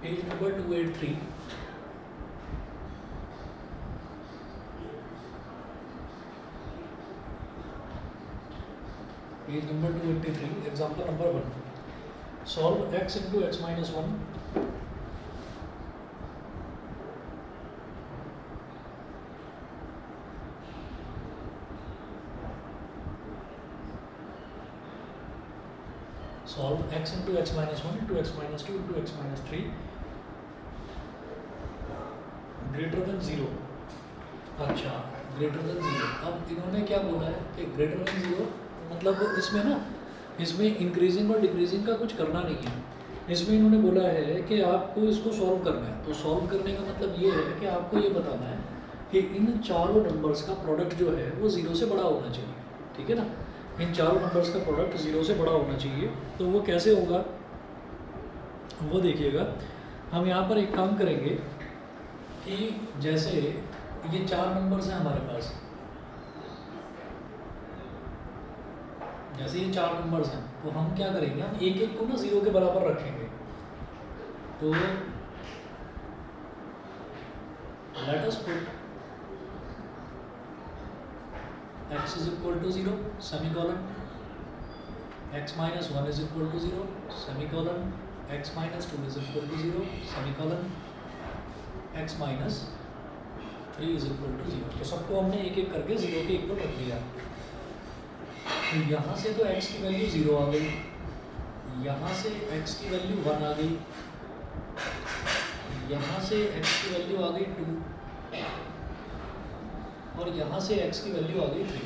Page number 283. Page number 283, example number 1. Solve x into x minus 1. Solve x into x minus 1 into x minus 2 into x minus 3 greater than 0. अच्छा, greater than 0. अब इन्होंने क्या बोला है कि greater than 0 मतलब इसमें ना, इसमें इंक्रीजिंग और डिक्रीजिंग का कुछ करना नहीं है. इसमें इन्होंने बोला है कि आपको इसको सॉल्व करना है. तो सॉल्व करने का मतलब ये है कि आपको ये बताना है कि इन चारों नंबर्स का प्रोडक्ट जो है वो 0 से बड़ा होना चाहिए. ठीक है ना, इन चारों नंबर्स का प्रोडक्ट 0 से बड़ा होना चाहिए. तो वो कैसे होगा वो देखिएगा. हम यहाँ पर एक काम करेंगे कि जैसे ये चार नंबर्स हैं हमारे पास, जैसे ये चार नंबर्स हैं तो हम क्या करेंगे, हम एक एक को ना 0 के बराबर रखेंगे. तो let us put x is equal to 0 semicolon, x minus 1 is equal to 0 semicolon, x minus 2 is equal to 0 semicolon, x minus 3 is equal to 0. तो सबको हमने एक एक करके 0 के इक्वल रख दिया. तो यहाँ से तो x की वैल्यू 0 आ गई, यहाँ से x की वैल्यू 1 आ गई, यहाँ से x की वैल्यू आ गई 2 और यहाँ से x की वैल्यू आ गई 3.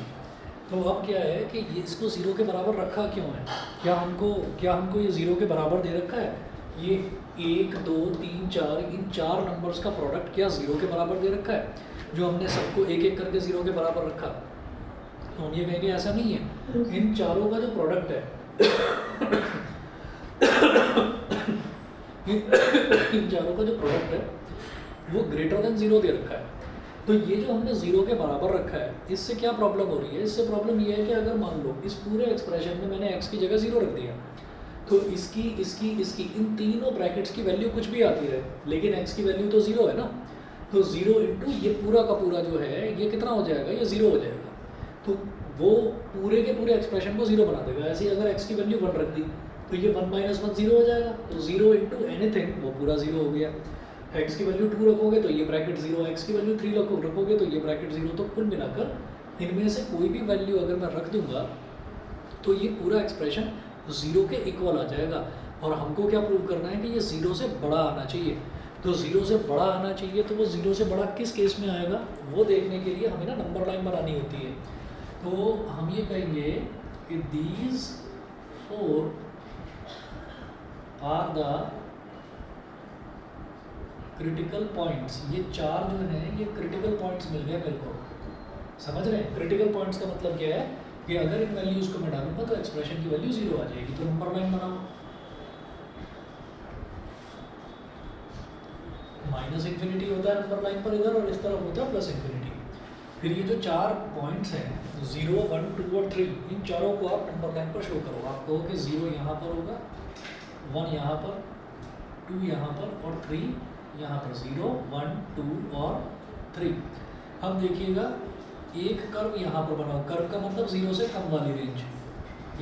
तो अब क्या है कि ये इसको 0 के बराबर रखा क्यों है? क्या हमको ये 0 के बराबर दे रखा है? ये 1 2 3 4 इन चार नंबर्स का प्रोडक्ट क्या 0 के बराबर दे रखा है, जो हमने सबको एक एक करके 0 के बराबर रखा? तो हम ये कहेंगे ऐसा नहीं है. इन चारों का जो प्रोडक्ट है इन चारों का जो प्रोडक्ट है वो ग्रेटर देन 0 दे रखा है. तो ये जो हमने 0 के बराबर रखा है, इससे क्या प्रॉब्लम हो रही है? इससे प्रॉब्लम ये है कि अगर मान लो इस पूरे एक्सप्रेशन में मैंने x की जगह 0 रख दिया, तो इसकी इन तीनों ब्रैकेट्स की वैल्यू कुछ भी आती रहे, लेकिन x की वैल्यू तो 0 है ना. तो 0 इंटू ये पूरा का पूरा जो है ये कितना हो जाएगा? ये 0 हो जाएगा. तो वो पूरे के पूरे एक्सप्रेशन को 0 बना देगा. ऐसे ही अगर x की वैल्यू 1 रख दी तो ये 1 माइनस 1 0 हो जाएगा. तो 0 इंटू एनीथिंग वो पूरा 0 हो गया. x की वैल्यू 2 रखोगे तो ये ब्रैकेट 0, x की वैल्यू 3 रखोगे तो ये ब्रैकेट 0. तो कुल मिलाकर इनमें से कोई भी वैल्यू अगर मैं रख दूंगा तो ये पूरा एक्सप्रेशन 0 के इक्वल आ जाएगा. और हमको क्या प्रूव करना है कि ये 0 से बड़ा आना चाहिए. तो 0 से बड़ा आना चाहिए, तो वो 0 से बड़ा किस केस में आएगा वो देखने के लिए हमें ना नंबर लाइन बनानी होती है. तो हम ये कहेंगे कि these 4 are the critical points. ये चार जो हैं ये क्रिटिकल पॉइंट्स मिल गए मेरे को. समझ रहे हैं? क्रिटिकल पॉइंट्स का मतलब क्या है कि अगर इन वैल्यूज़ को मैं डालूंगा तो एक्सप्रेशन की वैल्यू 0 आ जाएगी. तो नंबर लाइन बनाओ. माइनस इन्फिनिटी होता है नंबर लाइन पर इधर, और इस तरफ होता है प्लस इन्फिनिटी. फिर ये जो चार पॉइंट्स हैं 0 1 2 और 3, इन चारों को आप नंबर लाइन पर शो करो. आप कहो कि 0 यहाँ पर होगा, 1 यहाँ पर, 2 यहाँ पर और 3 यहाँ पर. 0 1 2 और 3. अब देखिएगा एक कर्व यहाँ पर बनाओ. कर्व का मतलब 0 से कम वाली रेंज.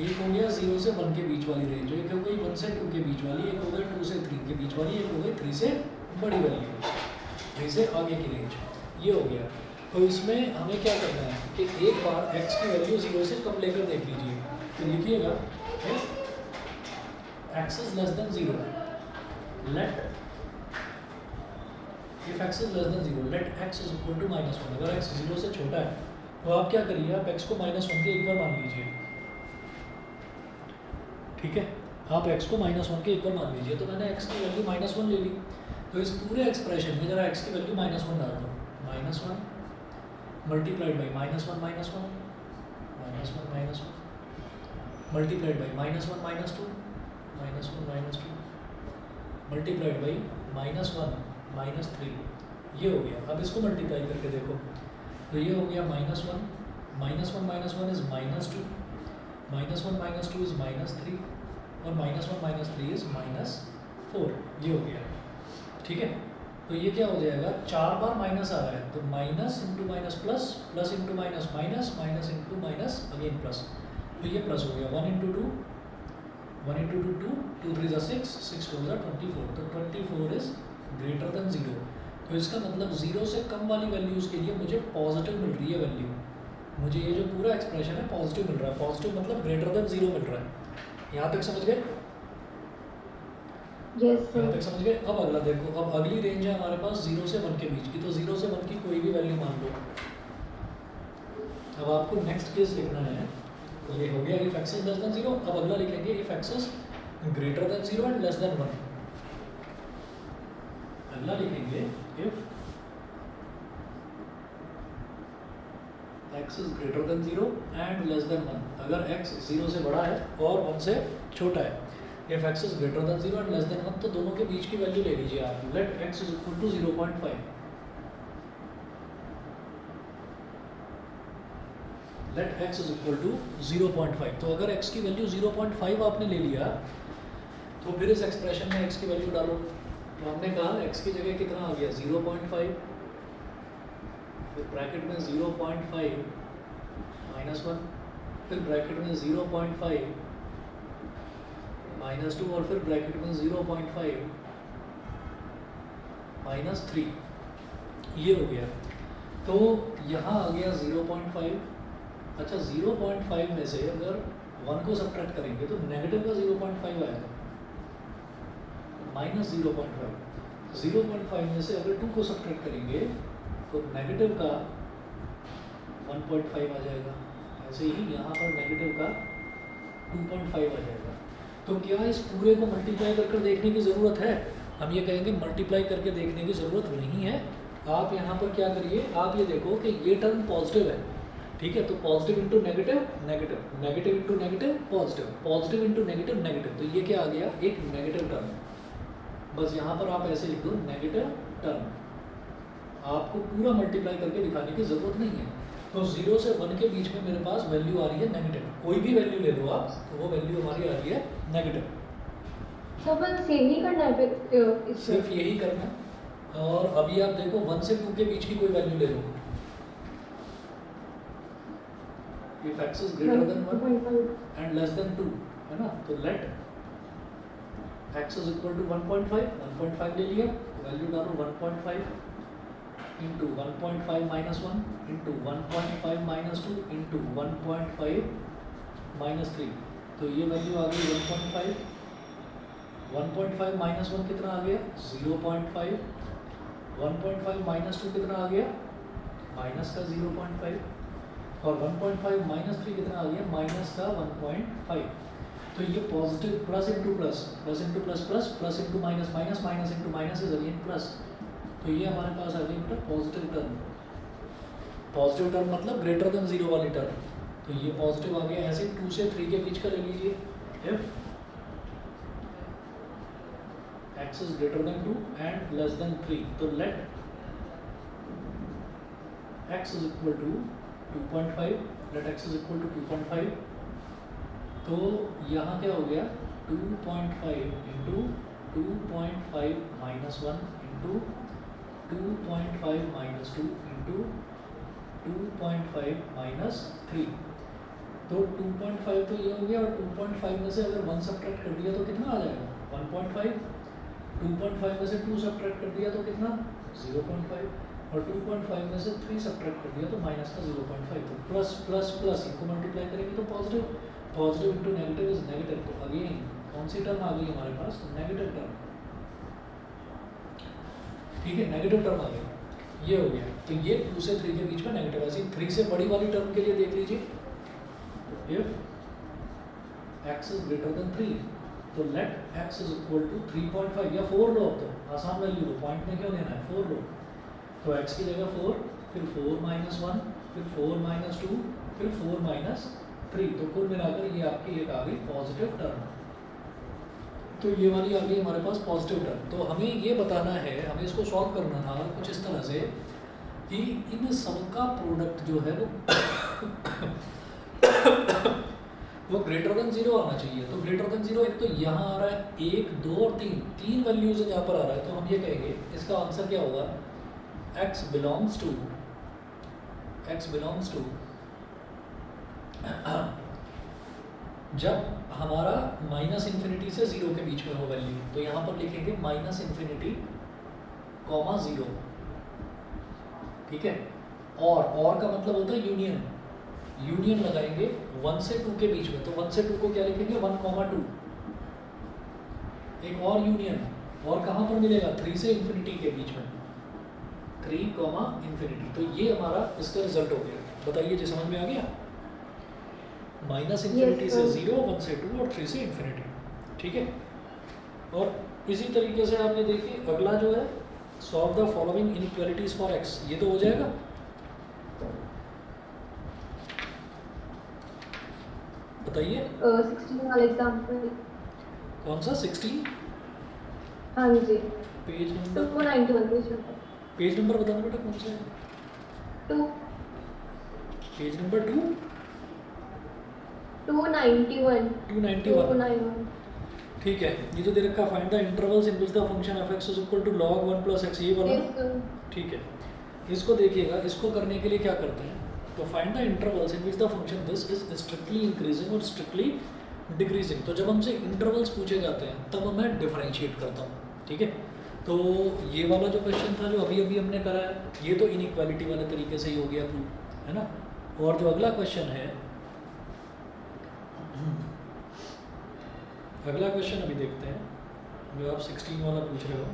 एक हो गया 0 से 1 के बीच वाली रेंज, एक हो गई 1 से 2 के बीच वाली, एक हो गई 2 से 3 के बीच वाली, एक हो गई 3 से बड़ी वैल्यू, 3 से आगे की रेंज. ये हो गया. तो इसमें हमें क्या करना है कि एक बार x की वैल्यू 0 से कम लेकर देख लीजिए. तो लिखिएगा x is less than 0, let if x is less than 0 let x is equal to -1. अगर x 0 से छोटा है तो आप क्या करिए, आप x को -1 के इक्वल मान लीजिए. ठीक है, आप x को -1 के इक्वल मान लीजिए. तो मैंने x की वैल्यू -1 ले ली. तो इस पूरे एक्सप्रेशन में जरा x की वैल्यू -1 डाल दो. -1 multiplied by -1 -1 -1 -1 multiplied by -1 -2 -1 -2 multiplied by -1 -3. ये हो गया. अब इसको मल्टीप्लाई करके देखो तो ये हो गया -1 -1 -1 इज -2, -1 -2 इज -3 और -1 -3 इज -4. ये हो गया. ठीक है, तो ये क्या हो जाएगा, 4 बार माइनस आ रहा है तो minus into minus plus, plus into minus minus, minus into minus again plus, तो ये प्लस हो गया 1 इंटू टू, 1 इंटू टू 2, 2 3 6, 6 4 24, तो 24 इज ग्रेटर देन 0। तो इसका मतलब 0 से कम वाली वैल्यूज़ के लिए मुझे पॉजिटिव मिल रही है वैल्यू, मुझे ये जो पूरा एक्सप्रेशन है पॉजिटिव मिल रहा है, पॉजिटिव मतलब ग्रेटर देन 0 मिल रहा है। यहाँ तक समझ गए? यस यहाँ तक सर। समझ गए? अब अगला देखो, अब अगली रेंज है हमारे पास 0 से 1 के बीच की, तो 0 से 1 की कोई भी वैल्यू मान लो। अब आपको नेक्स्ट केस लिखना है, ये हो गया if x is less than 0। अब अगला लिखेंगे if x is greater then 0 and less then 1। अगला लिखेंगे if x is greater then 0 and less then 1। अगर x 0 से बड़ा है और 1 से छोटा है, if x is greater then 0 and less then 1, तो दोनों के बीच की वैल्यू ले लीजिए आप। Let x is equal to 0.5, let x is equal to 0.5। तो अगर x की वैल्यू 0.5 आपने ले लिया, तो फिर इस एक्सप्रेशन में x की वैल्यू डालो। तो हमने कहा x की जगह कितना आ गया 0.5, फिर ब्रैकेट में 0.5 माइनस 1, फिर ब्रैकेट में 0.5 माइनस 2, और फिर ब्रैकेट में 0.5 माइनस 3, ये हो गया। तो यहाँ आ गया 0.5। अच्छा 0.5 में से अगर 1 को सब्ट्रैक्ट करेंगे तो नेगेटिव का 0.5 आएगा, माइनस 0.5। 0.5 में से अगर 2 को सब्ट्रैक्ट करेंगे तो नेगेटिव का 1.5 आ जाएगा। ऐसे ही यहाँ पर नेगेटिव का 2.5 आ जाएगा। तो क्या इस पूरे को मल्टीप्लाई कर देखने की ज़रूरत है? हम ये कहेंगे मल्टीप्लाई करके देखने की ज़रूरत नहीं है। आप यहाँ पर क्या करिए, आप ये देखो कि ये टर्म पॉजिटिव है, ठीक है, तो positive into negative negative, negative into negative positive, positive into negative negative, तो ये क्या आ गया, एक नेगेटिव टर्म। बस यहाँ पर आप ऐसे लिख दो नेगेटिव टर्म, आपको पूरा मल्टीप्लाई करके दिखाने की ज़रूरत नहीं है। तो 0 से 1 के बीच में मेरे पास वैल्यू आ रही है नेगेटिव, कोई भी वैल्यू ले लो आप, तो वो वैल्यू हमारी आ रही है नेगेटिव। सब सेम ही करना है फिर इससे? सिर्फ यही करना है। और अभी आप देखो 1 से 2 के बीच की कोई वैल्यू ले लो, if x is greater than 1 and less than 2, है ना, तो let x is equal to 1.5 ले लिया, वैल्यू डालो 1.5 into 1.5 minus 1 into 1.5 minus 2 into 1.5 minus 3, तो ये वैल्यू आ गई 1.5। 1.5 माइनस 1 कितना आ गया 0.5, 1.5 माइनस 2 कितना आ गया माइनस का 0.5, और 1.5 माइनस 3 कितना आ गया माइनस का 1.5। तो ये positive plus into plus, plus into plus plus, plus into minus minus, minus into minus is again plus. तो ये हमारे पास आ गई बेटा पॉजिटिव टर्म। पॉजिटिव टर्म मतलब ग्रेटर देन 0 वाली टर्म, तो ये पॉजिटिव आ गया। ऐसे 2 से 3 के बीच का ले लीजिए, if x is greater than 2 and less than 3, तो let x is equal to 2.5, let x is equal to 2.5, तो यहाँ क्या हो गया 2.5 into 2.5 minus 1 into 2.5 minus 2 into 2.5 minus 3, तो 2.5 तो ये हो गया, और 2.5 में से अगर 1 सब्ट्रैक्ट कर दिया तो कितना आ जाएगा 1.5, 2.5 में से 2 सब्ट्रैक्ट कर दिया तो कितना 0.5, और 2.5 में से 3 सब्ट्रैक्ट कर दिया तो माइनस का 0.5, तो प्लस प्लस प्लस इनको मल्टीप्लाई करेंगे तो positive, positive into negative is negative. तो अगेन कौन सी टर्म आ गई हमारे पास, नेगेटिव टर्म, ठीक है, नेगेटिव टर्म आ गई, ये हो गया। तो ये 2 से 3 के बीच में नेगेटिव, ऐसी 3 से बड़ी वाली टर्म के लिए देख लीजिए, if x is greater than 3, तो let x is equal to 3.5 या 4 लो, अब तो आसान वैल्यू लो, पॉइंट में क्यों लेना है, 4 लो, तो x की जगह 4, फिर 4 माइनस 1, फिर 4 माइनस 2, फिर 4 माइनस 3, तो कुल मिलाकर ये आपकी एक आ गई पॉजिटिव टर्म। तो ये वाली आ गई हमारे पास पॉजिटिव टर्म। तो हमें ये बताना है, हमें इसको सॉल्व करना था कुछ इस तरह से कि इन सब का प्रोडक्ट जो है वो वो ग्रेटर देन जीरो आना चाहिए। तो ग्रेटर देन जीरो एक तो यहाँ आ रहा है, एक दो और तीन, तीन वैल्यूज यहाँ पर आ रहा है। तो हम ये कहेंगे इसका आंसर क्या होगा, x बिलोंग्स टू जब हमारा माइनस इन्फिनिटी से जीरो के बीच में हो वैल्यू, तो यहाँ पर लिखेंगे माइनस इन्फिनिटी कॉमा जीरो, ठीक है। और का मतलब होता है यूनियन, यूनियन लगाएंगे 1 से 2 के बीच में। तो 1 से 2 को क्या लिखेंगे, 1 कॉमा 2। एक और यूनियन, और कहाँ पर मिलेगा, 3 से इन्फिनिटी के बीच में, 3 कॉमा इन्फिनिटी। तो ये हमारा इसका रिजल्ट हो गया। बताइए जी, समझ में आ गया। माइनस इन्फिनिटी से 0, 1 से 2 और 3 से इन्फिनिटी, ठीक है। और इसी तरीके से आपने देखिए अगला जो है, solve the following inequalities for x, ये तो हो जाएगा। बताइए 16 वाला एग्जांपल। कौन सा 16? हाँ जी, पेज नंबर 291 पेज नंबर बताना बेटा, कौन सा है 2 पेज नंबर 291 291, ठीक है। ये जो दे रखा, find the intervals in which the function f(x) is equal to log 1 plus x, ये वाला ना, ठीक है। इसको देखिएगा, इसको करने के लिए क्या करते हैं, तो find the intervals in which the function this is strictly increasing और स्ट्रिक्टली डिक्रीजिंग। तो जब हमसे इंटरवल्स पूछे जाते हैं तब मैं डिफरेंशिएट करता हूँ, ठीक है। तो ये वाला जो क्वेश्चन था जो अभी अभी हमने करा है, ये तो इनइक्वालिटी वाले तरीके से ही हो गया प्रूव, है ना। और जो अगला क्वेश्चन है, अगला क्वेश्चन अभी देखते हैं, जो आप 16 वाला पूछ रहे हो।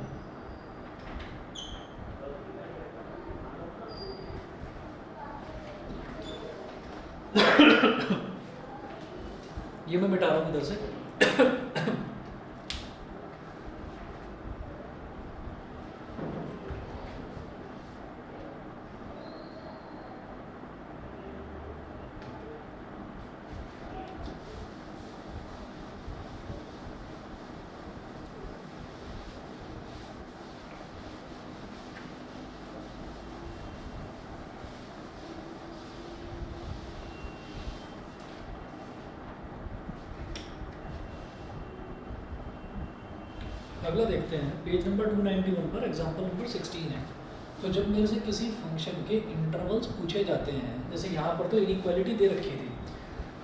ये मैं मिटा रहा हूँ इधर से। अगला देखते हैं, पेज नंबर 291 पर एग्जांपल नंबर 16 है। तो जब मेरे से किसी फंक्शन के इंटरवल्स पूछे जाते हैं, जैसे यहाँ पर तो इनइक्वालिटी दे रखी थी,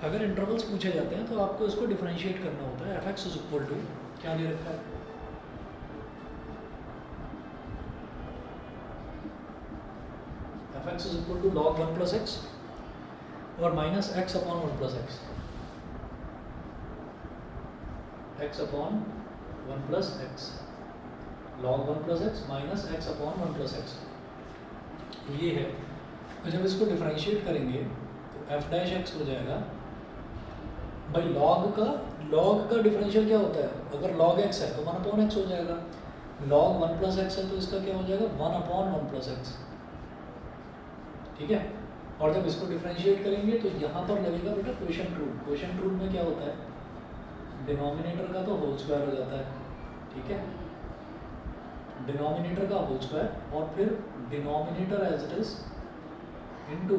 अगर इंटरवल्स पूछे जाते हैं तो आपको इसको डिफरेंशिएट करना होता है। f(x) इज इक्वल टू क्या दे रखा है, f(x) is equal to log 1 plus x और minus x upon 1 plus x, x upon 1 plus x, log 1 plus x minus x upon 1 plus x, ये है। तो जब इसको डिफरेंशिएट करेंगे तो f डैश x हो जाएगा भाई log का डिफरेंशियल क्या होता है, अगर log x है तो 1 अपॉन x हो जाएगा, log 1 प्लस x है तो इसका क्या हो जाएगा 1 अपॉन 1 प्लस x, ठीक है। और जब इसको डिफरेंशिएट करेंगे तो यहाँ पर लगेगा बेटा क्वोशिएंट रूल। क्वोशिएंट रूल में क्या होता है, डिनोमिनेटर का तो होल स्क्वायर हो जाता है, ठीक है, डिनोमिनेटर का होल स्क्वायर और फिर denominator as it is into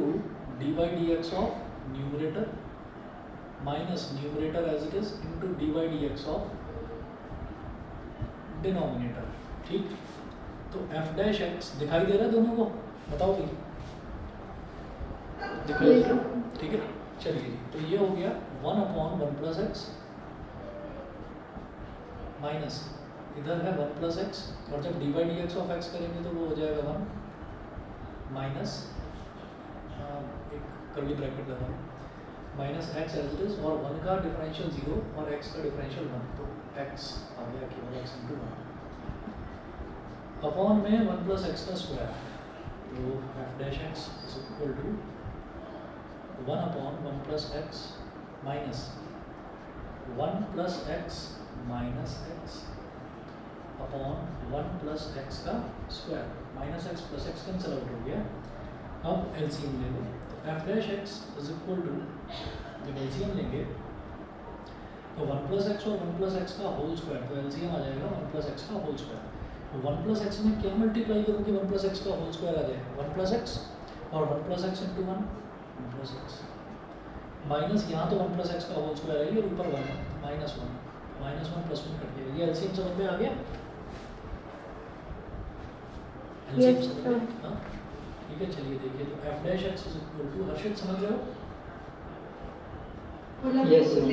d by d x of numerator minus numerator as it is into d by d x of denominator, ठीक। तो f डैश x दिखाई दे रहा है दोनों को, बताओ भी, दिखाई दे रहा है, ठीक है। चलिए जी, तो ये हो गया 1 अपॉन 1 प्लस एक्स माइनस इधर है 1 प्लस एक्स, और जब d by d x of x करेंगे तो वो हो जाएगा 1 माइनस एक कर्ली ब्रैकेट लगा minus x as it is, और 1 का डिफरेंशियल 0 और x का डिफरेंशियल 1, तो x आ गया केवल x इंटू 1 अपॉन में 1 प्लस एक्स का स्क्वायर, तो f dash x is equal to 1 upon 1 plus x minus 1 plus x minus x upon 1 plus x का square, minus x plus x cancel out हो गया। अब LCM ले लो, तो f dash x is equal to, जब LCM लेंगे तो 1 प्लस एक्स और 1 प्लस एक्स का होल स्क्वायर, तो एलसीएम आ जाएगा 1 प्लस एक्स का होल स्क्वायर। 1 प्लस एक्स में क्या मल्टीप्लाई करूँ कि 1 प्लस एक्स का होल स्क्वायर आ जाए, 1 प्लस एक्स और 1 plus x into 1 plus x, minus यहाँ तो 1 प्लस एक्स का होल स्क्वायर है, ये ऊपर वन है, minus one plus one cut गया, ये एलसीएम समझ में आ गया? एलसीएम Yes, समझ में? हाँ ठीक है, चलिए देखिए, तो f dash x is equal to, Harshit समझ रहे हो? Yes, sir.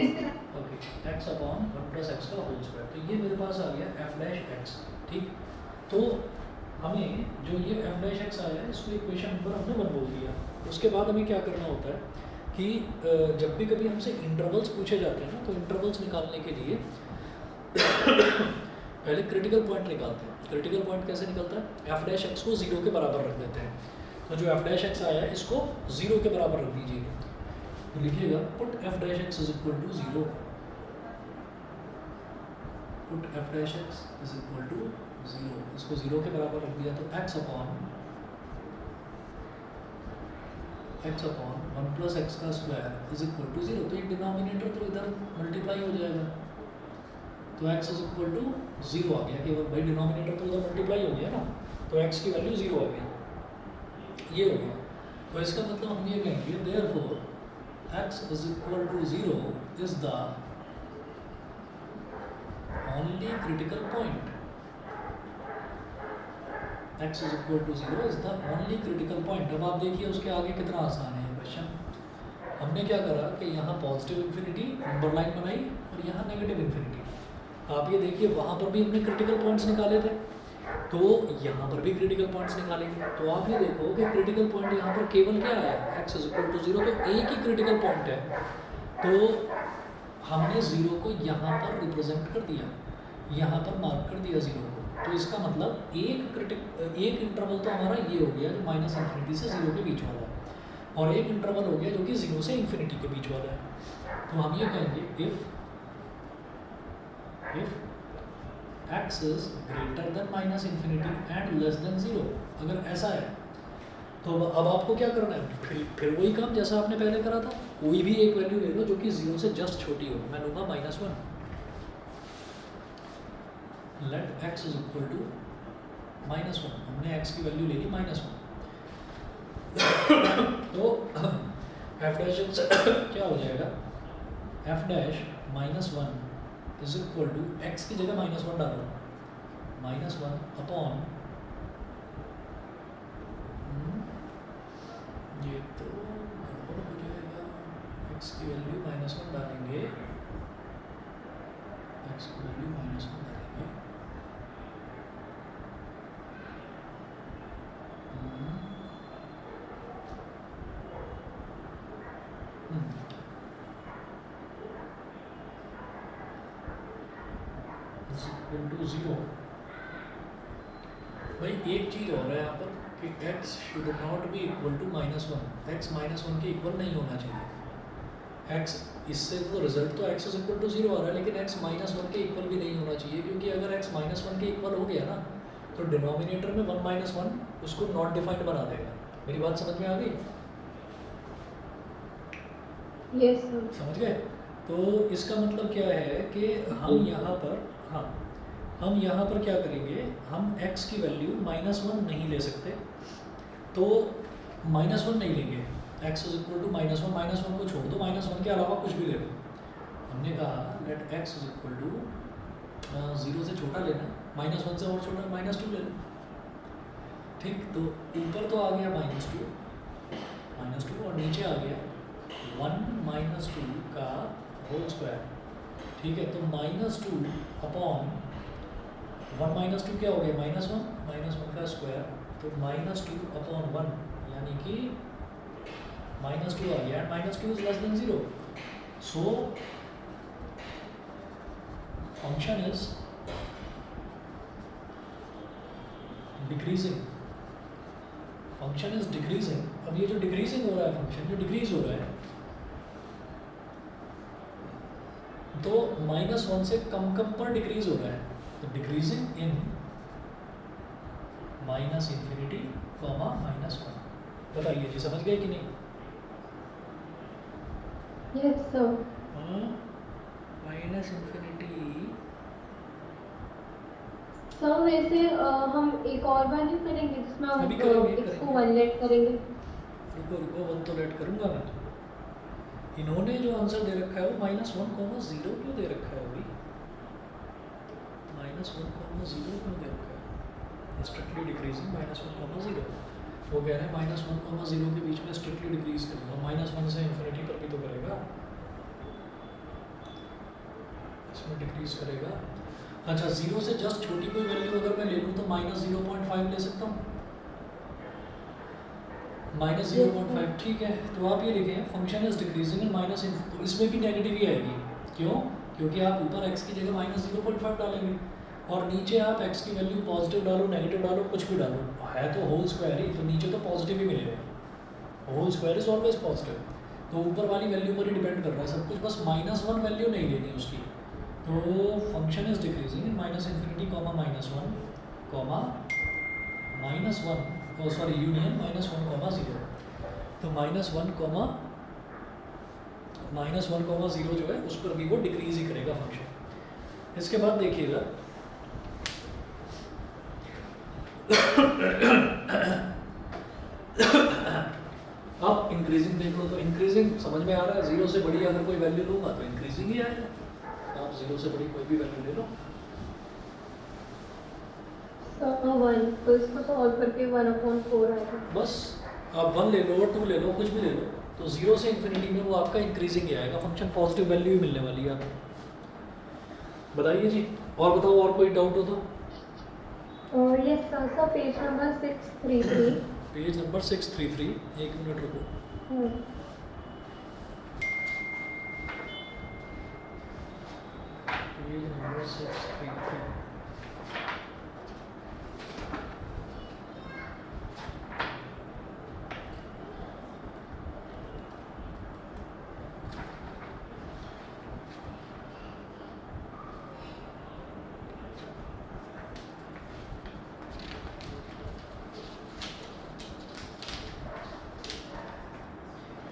Okay, x upon 1 plus x का होल स्क्वायर, तो ये मेरे पास आ गया एफ डैश एक्स। ठीक, तो हमें जो ये एफ डैश एक्स आया है, इसको इक्वेशन नंबर हमने 1 बोल दिया। उसके बाद हमें क्या करना होता है कि जब भी कभी हमसे इंटरवल्स पूछे जाते हैं ना, तो इंटरवल्स निकालने के लिए पहले क्रिटिकल पॉइंट निकालते हैं। क्रिटिकल पॉइंट कैसे निकलता है? एफ डैश एक्स को 0 के बराबर रख देते हैं। तो जो एफ डैश एक्स आया है, इसको 0 के बराबर रख दीजिएगा, तो लिखिएगा put f dash x is equal to 0, put f dash x is equal to 0, इसको 0 के बराबर रख दिया, तो x अपॉन 1 प्लस एक्स का स्क्वायर इज इक्वल टू 0, तो ये डिनोमिनेटर तो इधर मल्टीप्लाई हो जाएगा, तो x इज इक्वल टू 0 आ गया, केवल भाई डिनोमिनेटर तो उधर मल्टीप्लाई हो गया ना, तो x की वैल्यू 0 आ गई, ये हो गया। तो इसका मतलब हम ये कहेंगे therefore x is equal to 0 is the only critical point, x is equal to 0 is the only critical point. अब आप देखिए उसके आगे कितना आसान है ये क्वेश्चन। हमने क्या करा कि यहाँ पॉजिटिव इन्फिनिटी नंबर लाइन बनाई और यहाँ नेगेटिव इन्फिनिटी। आप ये देखिए, वहाँ पर भी हमने क्रिटिकल पॉइंट्स निकाले थे, तो यहाँ पर भी क्रिटिकल पॉइंट्स निकालेंगे। तो आप ये देखो कि क्रिटिकल पॉइंट यहाँ पर केवल क्या आया, x इज इक्वल टू 0, तो एक ही क्रिटिकल पॉइंट है, तो हमने 0 को यहाँ पर रिप्रेजेंट कर दिया, यहाँ पर मार्क कर दिया 0 को। तो इसका मतलब एक इंटरवल तो हमारा ये हो गया जो माइनस इन्फिनिटी से 0 के बीच वाला है, और एक इंटरवल हो गया जो कि 0 से इन्फिनिटी के बीच वाला है। तो हम ये कहेंगे if x is greater then minus infinity and less then 0, अगर ऐसा है तो अब आपको क्या करना है, फिर वही काम जैसा आपने पहले करा था, कोई भी एक वैल्यू ले लो जो कि 0 से जस्ट छोटी हो। मैं लूँगा -1, let x is equal to -1, हमने x की वैल्यू ले ली -1, तो f डैश क्या हो जाएगा, f dash -1 is equal to, x की जगह -1 डालो, -1 अपॉन, ये तो गड़बड़ हो जाएगा, x की वैल्यू -1 डालेंगे, x की वैल्यू -1 डालेंगे, इक्वल टू 0। भाई एक चीज़ और है यहाँ पर कि x should not be equal to -1, x -1 के इक्वल नहीं होना चाहिए। x इससे तो रिजल्ट तो x इज इक्वल टू 0 आ रहा है, लेकिन x -1 के इक्वल भी नहीं होना चाहिए, क्योंकि अगर x -1 के इक्वल हो गया ना, तो डिनोमिनेटर में 1 - 1 उसको नॉट डिफाइंड बना देगा। मेरी बात समझ में आ गई? Yes, sir. समझ गए? तो इसका मतलब क्या है कि हम यहाँ पर, हाँ, हम यहाँ पर क्या करेंगे, हम x की वैल्यू -1 नहीं ले सकते, तो -1 नहीं लेंगे, x इज इक्वल टू -1 को छोड़ दो, -1 के अलावा कुछ भी ले लो। हमने कहा let x is equal to 0 से छोटा लेना, -1 से और छोटा -2 ले लो। ठीक, तो ऊपर तो आ गया -2 और नीचे आ गया 1 - 2 का होल स्क्वायर। ठीक है, तो -2 अपॉन 1 - 2 क्या हो गया, -1 का स्क्वायर, तो -2 अपॉन 1 यानी कि -2 आ गया, -2 is less than 0, so function is decreasing, function is decreasing. अब ये जो डिक्रीजिंग हो रहा है, फंक्शन जो डिक्रीज हो रहा है, तो -1 से कम पर डिक्रीज हो रहा है, तो डिक्रीजिंग इन -∞, -1। बताइए जी, समझ गए कि नहीं? Yes, sir. -∞, सर वैसे हम एक और वैल्यू करेंगे जिसमें हम अभी करेंगे, x को 1 लेट करेंगे। रुको 1 तो लेट करूंगा मैं, इन्होंने जो आंसर दे रखा है वो -1,0 क्यों दे रखा है अभी? -1,0 क्यों दे रखा है? Strictly decreasing -1,0। वो कह रहे हैं -1,0 के बीच में स्ट्रिक्टली डिक्रीज करेगा, -1 से इन्फिनिटी पर भी तो करेगा, इसमें डिक्रीज करेगा। अच्छा, 0 से जस्ट छोटी कोई वैल्यू अगर मैं ले लूँ तो -0.5 ले सकता हूँ, -0.5। ठीक है, तो आप ये लिखें function is decreasing in minus इन, तो इसमें भी नेगेटिव ही आएगी। क्यों? क्योंकि आप ऊपर x की जगह -0.5 डालेंगे और नीचे आप x की वैल्यू पॉजिटिव डालो, नेगेटिव डालो, कुछ भी डालो, है तो होल स्क्वायर ही, तो नीचे तो पॉजिटिव ही मिलेगा। Whole square is always positive, तो ऊपर वाली वैल्यू पर ही डिपेंड कर रहा है सब कुछ, बस -1 वैल्यू नहीं लेनी उसकी। तो function is decreasing in -∞, -1, sorry union -1, 0। तो -1, जो है उस पर भी वो डिक्रीज ही करेगा फंक्शन। इसके बाद देखिएगा आप इंक्रीजिंग देख लो, तो इंक्रीजिंग समझ में आ रहा है, 0 से बड़ी अगर कोई वैल्यू लूँगा तो इंक्रीजिंग ही आएगा। आप 0 से बड़ी कोई भी वैल्यू ले लो। 1, तो इसको सॉल्व करके 1/4 आएगा। बस आप 1 ले लो, 2 ले लो, कुछ भी ले लो, तो 0 से इन्फिनिटी में वो आपका इंक्रीजिंग ही आएगा फंक्शन, पॉजिटिव वैल्यू ही मिलने वाली है आपको। बताइए जी, और बताओ, और कोई डाउट हो तो? और ये sir page number 633। Page number 633, 1 minute रुको। Page number 633।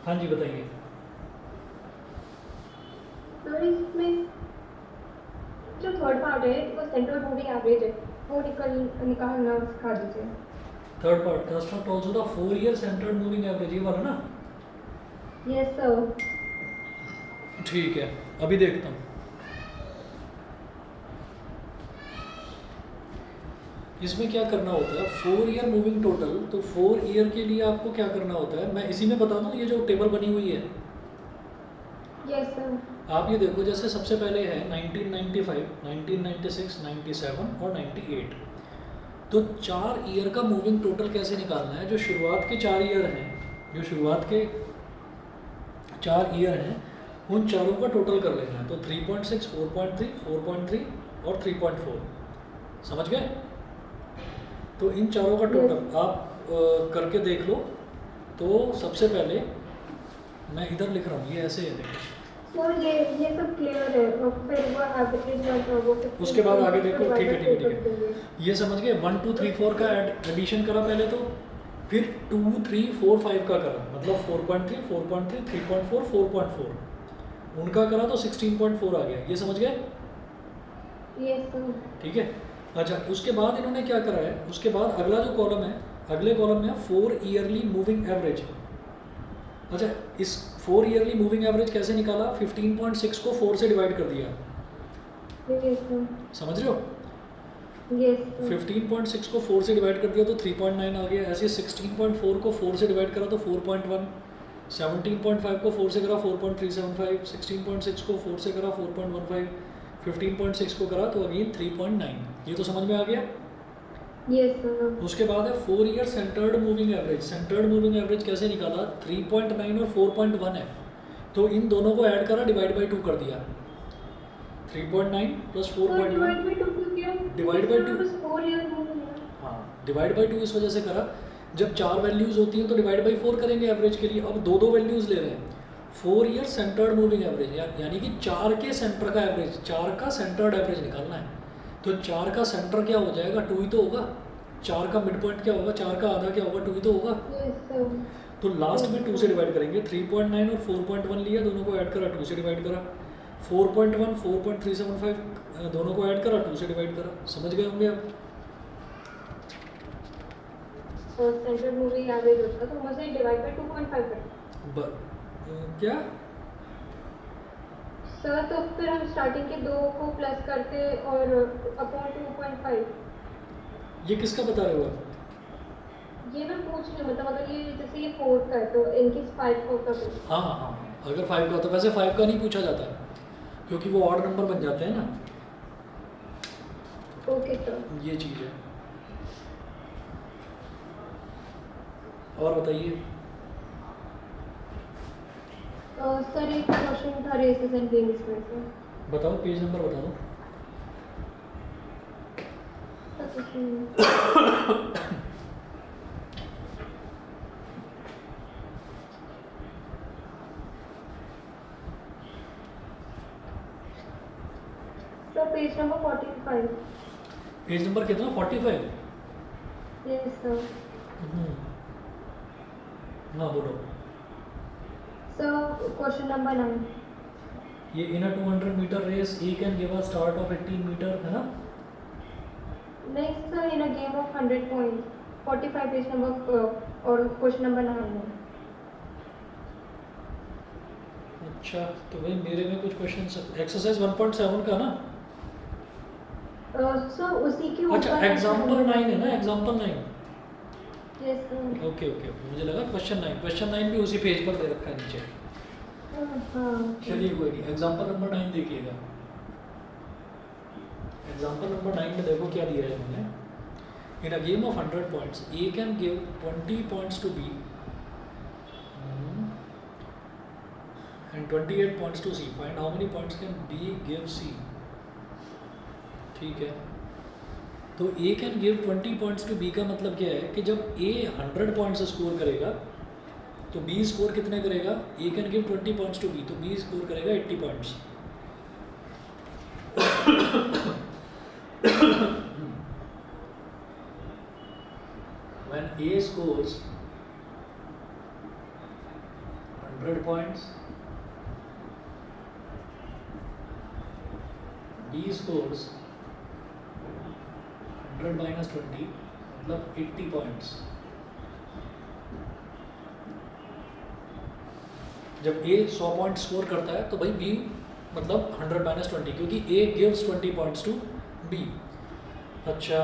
हाँ जी बताइए। तो इसमें जो थर्ड पार्ट है वो सेंट्रल मूविंग एवरेज है, वो निकालना सिखा दीजिए। Third part, construct also the 4 year centred moving average, ये वाला ना? Yes sir. ठीक है, अभी देखता हूँ। इसमें क्या करना होता है, 4 ईयर मूविंग टोटल, तो 4 ईयर के लिए आपको क्या करना होता है, मैं इसी में बता दूँ, ये जो टेबल बनी हुई है। Yes sir. आप ये देखो, जैसे सबसे पहले है 1995, 1996, 97 और 98। तो 4 ईयर का मूविंग टोटल कैसे निकालना है? जो शुरुआत के 4 ईयर हैं, जो शुरुआत के 4 ईयर हैं, उन चारों का टोटल कर लेना है। तो 3.6, 4.3, 4.3 और 3.4, समझ गए? तो इन चारों का टोटल आप करके देख लो। तो सबसे पहले मैं इधर लिख रहा हूँ, ये ऐसे है, देखो। सर ये सब क्लियर है, और फिर वो एवरेज वो उसके बाद आगे देखो, ठीक है। ये समझ गए, 1 2 3 4 का एडिशन करा पहले, तो फिर 2 3 4 5 का करा, मतलब 4.3, 4.3, 3.4, 4.4 उनका करा, तो 16.4 आ गया। ये समझ गए? Yes sir. ठीक है। अच्छा, उसके बाद इन्होंने क्या करा है, उसके बाद अगला जो कॉलम है, अगले कॉलम में 4 ईयरली मूविंग एवरेज। अच्छा, इस 4 ईयरली मूविंग एवरेज कैसे निकाला? 15.6 को 4 से डिवाइड कर दिया। Yes sir. समझ रहे हो? Yes sir. 15.6 को 4 से डिवाइड कर दिया तो 3.9 आ गया। ऐसे 16.4 को 4 से डिवाइड करा तो 4.1, 17.5 को 4 से करा 4.375, 16.6 को 4 से करा 4.15, 15.6 को करा तो अगेन 3.9। ये तो समझ में आ गया? Yes sir. उसके बाद है 4 year centred moving average. Centred moving average कैसे निकाला? 3.9 और 4.1 है, तो इन दोनों को ऐड करा, डिवाइड बाई 2 कर दिया। 3.9 प्लस 4.1 डिवाइड बाई 2। हाँ, डिवाइड बाई 2 इस वजह से करा, जब 4 वैल्यूज़ होती हैं तो डिवाइड बाई 4 करेंगे एवरेज के लिए। अब दो वैल्यूज़ ले रहे हैं। 4 ईयर सेंटर्ड मूविंग एवरेज, यानी कि 4 के सेंटर का एवरेज, 4 का सेंटर्ड एवरेज निकालना है। तो 4 का सेंटर क्या हो जाएगा? 2 ही तो होगा। 4 का मिड पॉइंट क्या होगा? 4 का आधा क्या होगा? 2 ही तो होगा। तो लास्ट में 2 से डिवाइड करेंगे। 3.9 और 4.1 लिया, दोनों को ऐड करा, 2 से डिवाइड करा। 4.1, 4.375 दोनों को ऐड करा, 2 से डिवाइड करा। समझ गए होंगे आप? सेंट्रल मूविंग एवरेज होता तो मुझे डिवाइड बाय 2.5 करना। क्या? सर तो फिर हम स्टार्टिंग के 2 को प्लस करके और अपॉन 2.5 ये किसका बता रहे हो आप? ये मैं पूछ रही हूँ, मतलब अगर ये जैसे ये 4 का है तो इनकी 5 का होता तो। हाँ हाँ हाँ, अगर 5 का तो वैसे 5 का नहीं पूछा जाता क्योंकि वो ऑड नंबर बन जाते हैं ना, ओके सर। ये चीज़ है। और बताइए। सर एक क्वेश्चन था रेसेस एंड गेम्स में से। बताओ पेज नंबर बताओ। सर कुछ नहीं। Sir page number 45। Page number कितना? 45। Yes sir. हाँ बोलो। Sir question number 9। ये in a 200 metre race A can give a start of 18 metre, है ना? नहीं sir, in a game of 100 point 45 page number और क्वेश्चन नंबर 9 में। अच्छा, तो भाई मेरे में कुछ क्वेश्चन, एक्सरसाइज 1.7 का ना? सर उसी के अच्छा, ऊपर एग्जाम्पल 9 है ना, example 9। Yes sir. Okay okay okay, मुझे लगा क्वेश्चन 9, क्वेश्चन 9 भी उसी पेज पर दे रखा है नीचे। हाँ। चलिए कोई नहीं, एग्जाम्पल नंबर 9 देखिएगा। एग्जाम्पल नंबर 9 में देखो क्या दिया है इन्होंने। In a game of 100 points A can give 20 points to B and 28 points to C. Find how many points can B give C. ठीक है, तो A can give 20 points to B का मतलब क्या है कि जब A 100 पॉइंट्स स्कोर करेगा तो B स्कोर कितने करेगा? A can give 20 points to B, तो B स्कोर करेगा 80 points. When A scores 100 points, B scores 100 minus 20 मतलब 80 पॉइंट्स। जब A 100 पॉइंट स्कोर करता है तो भाई B मतलब 100 minus 20, क्योंकि A gives 20 points to B। अच्छा,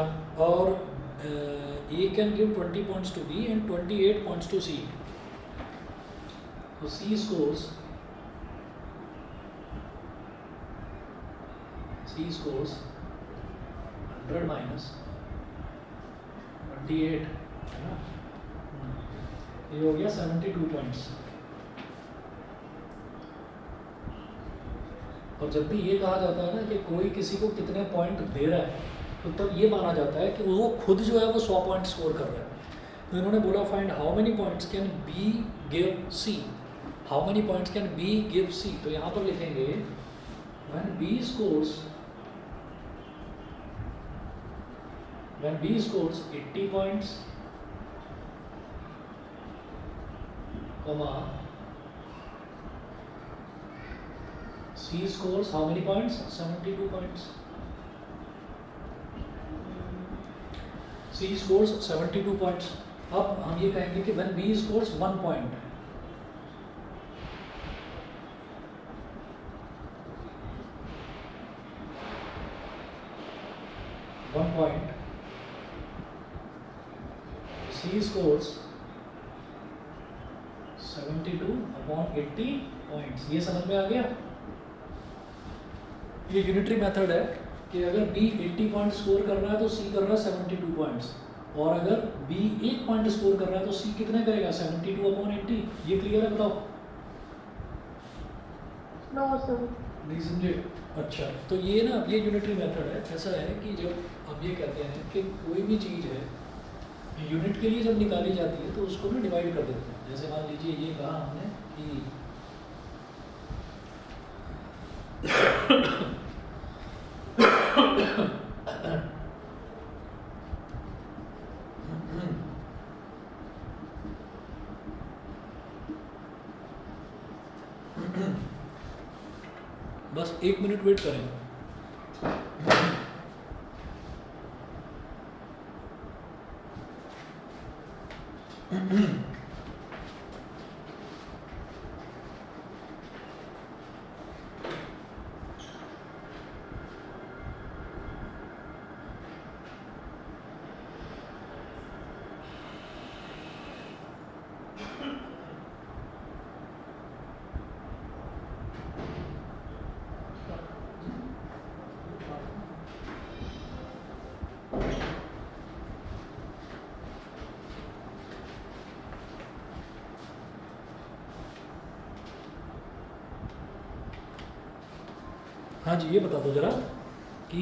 और A can give 20 points to B and 28 points to C। तो C scores 100 minus 28, है ना? ये हो गया 72 पॉइंट्स। और जब भी ये कहा जाता है ना कि कोई किसी को कितने पॉइंट दे रहा है तो तब ये माना जाता है कि वो खुद जो है वो 100 पॉइंट स्कोर कर रहा है। तो इन्होंने बोला find how many points can be give C. How many points can be give C, तो यहाँ पर लिखेंगे when B scores 80 points, comma C scores how many points? 72 points. C scores 72 points. अब हम ये कहेंगे कि when B scores 1 point, C scores 72 upon 80 points। ये समझ में आ गया? ये यूनिटरी मेथड है कि अगर B 80 पॉइंट स्कोर कर रहा है तो C कर रहा है 72 पॉइंट्स, और अगर B 1 पॉइंट स्कोर कर रहा है तो C कितने करेगा? 72 अपॉन 80। ये क्लियर है? बताओ। No sir. नहीं समझे? अच्छा, तो ये ना ये यूनिटरी मेथड है। ऐसा है कि जब हम ये कहते हैं कि कोई भी चीज़ है यूनिट के लिए जब निकाली जाती है तो उसको ना डिवाइड कर देते हैं। जैसे मान लीजिए ये कहा हमने कि बस 1 मिनट वेट करें। हाँ जी, ये बता दो जरा कि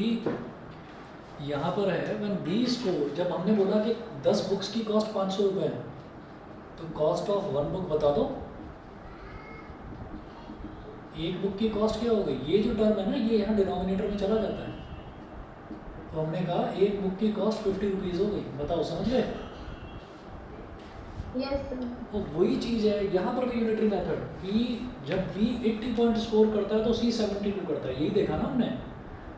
यहाँ पर है व्हेन बी स्कोर, जब हमने बोला कि 10 बुक्स की कॉस्ट 500 रुपये है, तो कॉस्ट ऑफ 1 बुक बता दो। एक बुक की कॉस्ट क्या हो गई, ये जो टर्म है ना ये यहाँ डिनोमिनेटर में चला जाता है, तो हमने कहा एक बुक की कॉस्ट 50 रुपीज़ हो गई। बताओ समझ गए? Yes sir. तो वही चीज़ है यहाँ पर भी यूनिटरी मेथड कि जब बी 80 पॉइंट स्कोर करता है तो सी 72 करता है। यही देखा ना हमने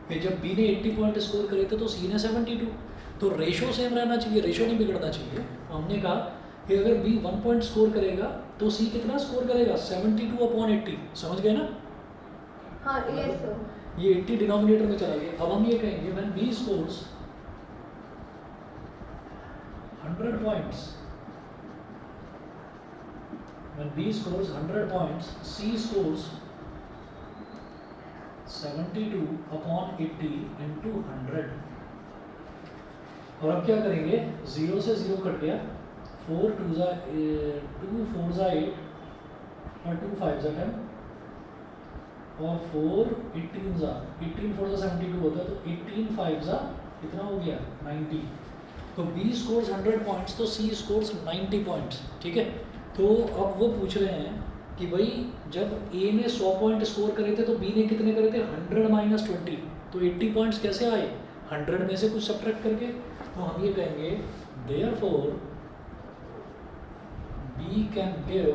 कि जब बी ने 80 पॉइंट स्कोर करे थे तो सी ने 72, तो रेशो सेम रहना चाहिए, रेशो नहीं बिगड़ना चाहिए। तो हमने कहा कि अगर बी 1 पॉइंट स्कोर करेगा तो सी कितना स्कोर करेगा, 72/80। समझ गए ना? हाँ यस सर। ये 80 डिनोमिनेटर में चला गया। अब हम ये कहेंगे when B scores 100 points, when B scores 100 points, C scores 72/80 into 100। और अब क्या करेंगे, 0 से 0 कट गया, 4 2 जा 2 4 जा 8 और 2 5 जा 10 और 4 18 जा 18 4 जा 72 होता है, तो 18 5 जा कितना हो गया 90। तो B स्कोर्स 100 पॉइंट्स तो C स्कोर्स 90 पॉइंट्स। ठीक है, तो अब वो पूछ रहे हैं कि भाई जब A ने 100 पॉइंट स्कोर करे थे तो B ने कितने करे थे, 100 - 20, तो 80 पॉइंट्स कैसे आए, 100 में से कुछ सब्ट्रैक्ट करके। तो हम ये कहेंगे therefore B can give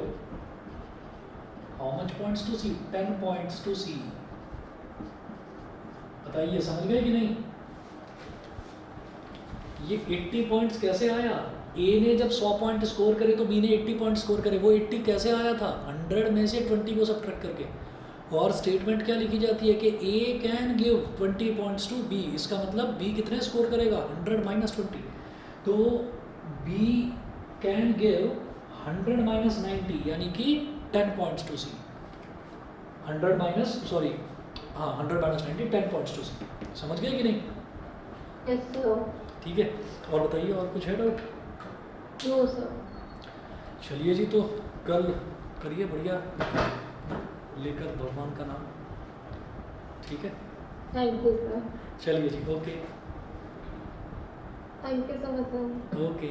how much points to C, 10 points to C। बताइए समझ गए कि नहीं? ये 80 पॉइंट्स कैसे आया, ए ने जब 100 पॉइंट स्कोर करे तो बी ने 80 पॉइंट स्कोर करे, वो 80 कैसे आया था, 100 में से 20 को सब्ट्रैक्ट करके। और स्टेटमेंट क्या लिखी जाती है कि A can give 20 points to B, इसका मतलब बी कितने स्कोर करेगा, 100 - 20। तो बी कैन गिव 100 - 90 यानी कि 10 points to C, 100 minus sorry हाँ 100 - 90 10 पॉइंट्स टू सी। समझ गए कि नहीं? Yes sir. ठीक है, और बताइए और कुछ है डाउट? No sir. चलिए जी, तो कल करिए बढ़िया लेकर भगवान का नाम। ठीक है, थैंक यू सर। चलिए जी, okay thank you so much sir. Okay.